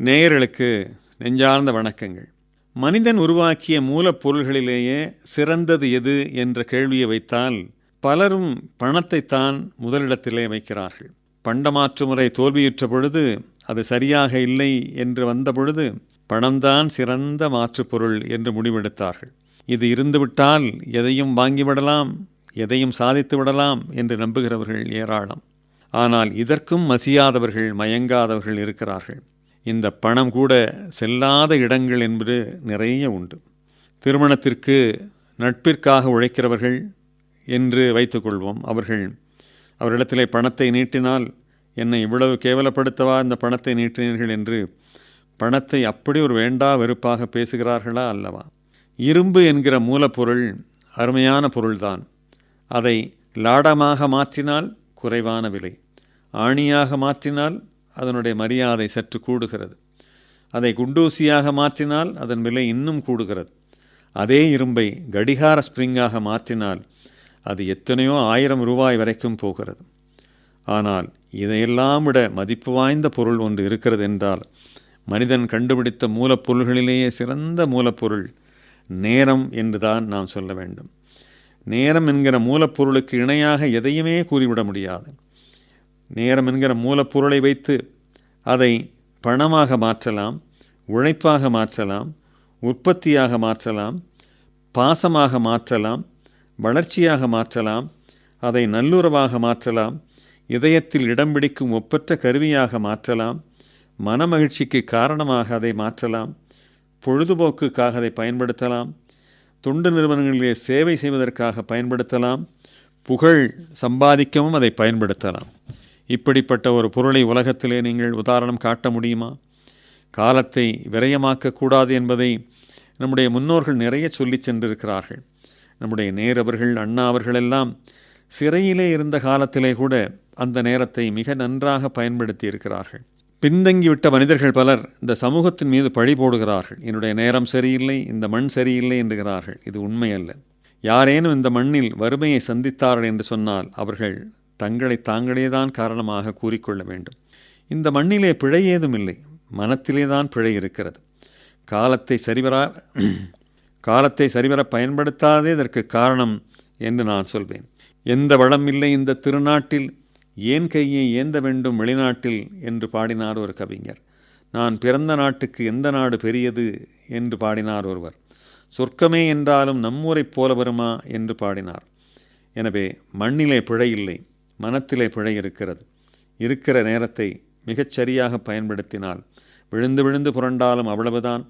நேயர்களுக்கு நெஞ்சார்ந்த வணக்கங்கள். மனிதன் உருவாக்கிய மூலப்பொருள்களிலேயே சிறந்தது எது என்ற கேள்வியை வைத்தால் பலரும் பணத்தைத்தான் முதலிடத்திலே வைக்கிறார்கள். பண்டமாற்று முறை தோல்வியுற்ற பொழுது, அது சரியாக இல்லை என்று வந்த பொழுது, பணம்தான் சிறந்த மாற்றுப்பொருள் என்று முடிவெடுத்தார்கள். இது இருந்துவிட்டால் எதையும் வாங்கிவிடலாம், எதையும் சாதித்து விடலாம் என்று நம்புகிறவர்கள் ஏராளம். ஆனால் இதற்கும் மசியாதவர்கள், மயங்காதவர்கள் இருக்கிறார்கள். இந்த பணம் கூட செல்லாத இடங்கள் என்பது நிறைய உண்டு. திருமணத்திற்கு நட்பிற்காக உழைக்கிறவர்கள் என்று வைத்துக்கொள்வோம். அவரிடத்திலே பணத்தை நீட்டினால், என்னை இவ்வளவு கேவலப்படுத்தவா இந்த பணத்தை நீட்டினீர்கள் என்று பணத்தை அப்படி ஒரு வேண்டா வெறுப்பாக பேசுகிறார்களா அல்லவா? இரும்பு என்கிற மூலப்பொருள் அருமையான பொருள்தான். அதை லாடமாக மாற்றினால் குறைவான விலை, ஆணியாக மாற்றினால் அதனுடைய மரியாதை சற்று கூடுகிறது. அதை குண்டூசியாக மாற்றினால் அதன் விலை இன்னும் கூடுகிறது. அதே இரும்பை கடிகார ஸ்ப்ரிங்காக மாற்றினால் அது எத்தனையோ 1000 ரூபாய் வரைக்கும் போகிறது. ஆனால் இதையெல்லாம் விட மதிப்பு வாய்ந்த பொருள் ஒன்று இருக்கிறது என்றால், மனிதன் கண்டுபிடித்த மூலப்பொருள்களிலேயே சிறந்த மூலப்பொருள் நேரம் என்றுதான் நாம் சொல்ல வேண்டும். நேரம் என்கிற மூலப்பொருளுக்கு இணையாக எதையுமே கூறிவிட முடியாது. நேரம் என்கிற மூலப்பொருளை வைத்து அதை பணமாக மாற்றலாம், உழைப்பாக மாற்றலாம், உற்பத்தியாக மாற்றலாம், பாசமாக மாற்றலாம், வளர்ச்சியாக மாற்றலாம், அதை நல்லுறவாக மாற்றலாம், இதயத்தில் இடம் பிடிக்கும் ஒப்பற்ற கருவியாக மாற்றலாம், மனமகிழ்ச்சிக்கு காரணமாக அதை மாற்றலாம், பொழுதுபோக்குக்காக அதை பயன்படுத்தலாம், தொண்டு நிறுவனங்களிலே சேவை செய்வதற்காக பயன்படுத்தலாம், புகழ் சம்பாதிக்கவும் அதை பயன்படுத்தலாம். இப்படிப்பட்ட ஒரு பொருளை உலகத்திலே நீங்கள் உதாரணம் காட்ட முடியுமா? காலத்தை விரயமாக்கக்கூடாது என்பதை நம்முடைய முன்னோர்கள் நிறைய சொல்லி சென்றிருக்கிறார்கள். நம்முடைய நேரவர்கள், அண்ணா அவர்களெல்லாம் சிறையிலே இருந்த காலத்திலே கூட அந்த நேரத்தை மிக நன்றாக பயன்படுத்தி இருக்கிறார்கள். பின்தங்கிவிட்ட மனிதர்கள் பலர் இந்த சமூகத்தின் மீது பழி போடுகிறார்கள். என்னுடைய நேரம் சரியில்லை, இந்த மண் சரியில்லை என்கிறார்கள். இது உண்மையல்ல. யாரேனும் இந்த மண்ணில் வறுமையை சந்தித்தார்கள் என்று சொன்னால் அவர்கள் தங்களை தாங்களே தான் காரணமாக கூறிக்கொள்ள வேண்டும். இந்த மண்ணிலே பிழை ஏதும் இல்லை, மனத்திலே தான் பிழை இருக்கிறது. காலத்தை சரிவர பயன்படுத்தாதே இதற்கு காரணம் என்று நான் சொல்வேன். எந்த வளம் இல்லை இந்த திருநாட்டில், ஏன் கையை ஏந்த வேண்டும் வெளிநாட்டில் என்று பாடினார் ஒரு கவிஞர். நான் பிறந்த நாட்டுக்கு எந்த நாடு பெரியது என்று பாடினார் ஒருவர். சொர்க்கமே என்றாலும் நம்மூரைப் போல வருமா என்று பாடினார். எனவே மண்ணிலே பிழை இல்லை, மனத்திலே பிழை இருக்கிறது. இருக்கிற நேரத்தை மிகச்சரியாக பயன்படுத்தினால், விழுந்து விழுந்து புரண்டாலும் அவ்வளவுதான்,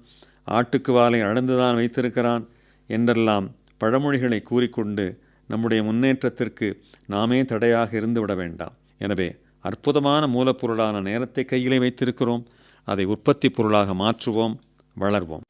ஆட்டுக்கு வாலை அளந்துதான் வைத்திருக்கிறான் என்றெல்லாம் பழமொழிகளை கூறிக்கொண்டு நம்முடைய முன்னேற்றத்திற்கு நாமே தடையாக இருந்துவிட வேண்டாம். எனவே அற்புதமான மூலப்பொருளான நேரத்தை கையிலே வைத்திருக்கிறோம். அதை உற்பத்தி பொருளாக மாற்றுவோம், வளர்வோம்.